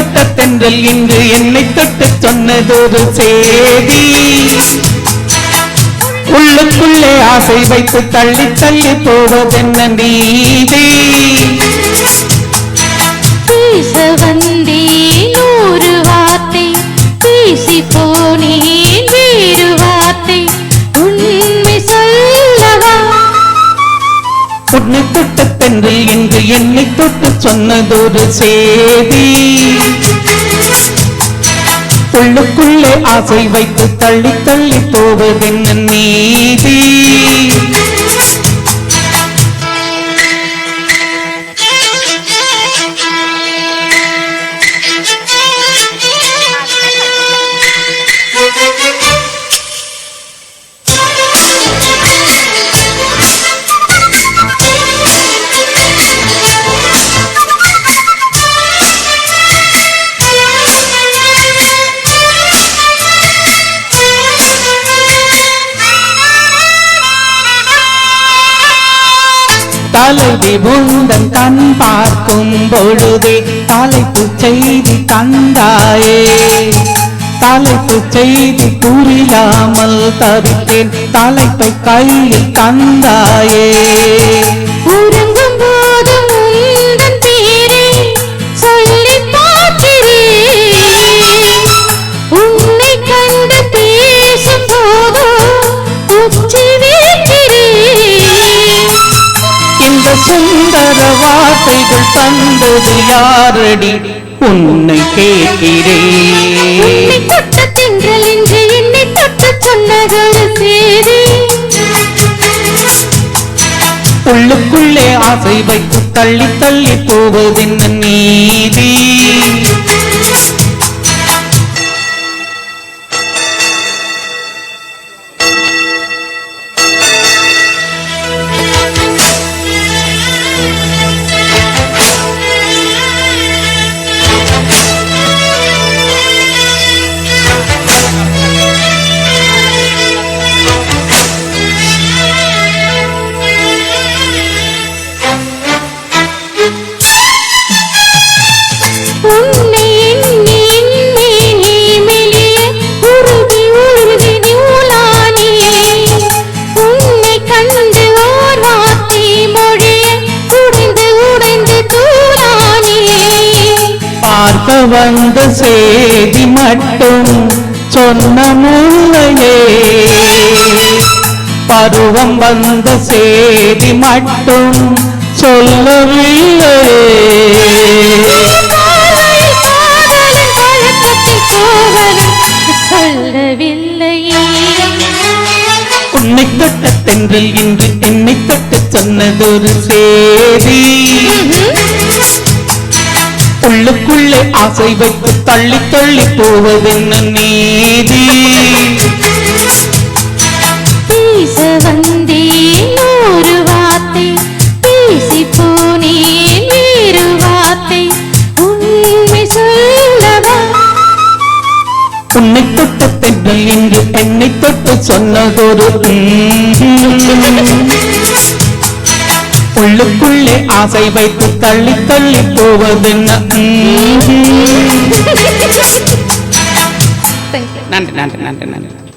தொட்ட தென்றல் இன்று என்னை தொட்டு சொன்னதொரு சேதி உள்ளுக்குள்ளே ஆசை வைத்து தள்ளி தள்ளி போவதென்ன நீதி பேச வந்தேன் ஒரு வார்த்தை பேசி போனேன் வேறு வார்த்தை உண்மை சொல்லவா உன்னை தொட்ட தென்றல் இன்று என்னை தொட்டு சொன்னதொரு சேதி உள்ளுக்குள்ளே ஆசை வைத்து தள்ளி தள்ளி போவதென்ன நீதி தலைவி உந்தன் கண் பார்க்கும் பொழுதே தலைப்பு செய்தி தந்தாயே தலைப்பு செய்தி புரியாமல் தவித்தேன் தலைப்பை கையில் தந்தாயே உறங்கும் போது உந்தன் பேரை சொல்லி பார்க்கிறேன் உன்னை கண்டு பேசும் போது உச்சி இந்த சுந்தர வார்த்தைகள் தந்தது யாரடி உன்னை கேட்கிறேன் தொட்ட தென்றல் என்று என்னை தொட்டு சொன்னதொரு சேதி உள்ளுக்குள்ளே ஆசை வைத்து தள்ளி தள்ளி போவதென்ன நீதி பார்க்க வந்த செய்தி மட்டும் சொன்ன முல்லையே பருவம் வந்த செய்தி மட்டும் சொல்லவில்லை உன்னை தொட்ட தென்றல் இன்று என்னை தொட்டு சொன்னதொரு சேதி உள்ளுக்குள்ளே ஆசை வைத்து தள்ளி தள்ளி போவதென்ன நீதி பேச வந்தேன் ஒரு வார்த்தை பேசி போனேன் வேறு வார்த்தை உண்மை சொல்லவா உன்னை தொட்ட தென்றல் இன்று என்னை தொட்டு சொன்னதொரு உள்ளுக்குள்ளே ஆசை வைத்து தள்ளி தள்ளி போவதென்ன நன்றி நன்றி நன்றி நன்றி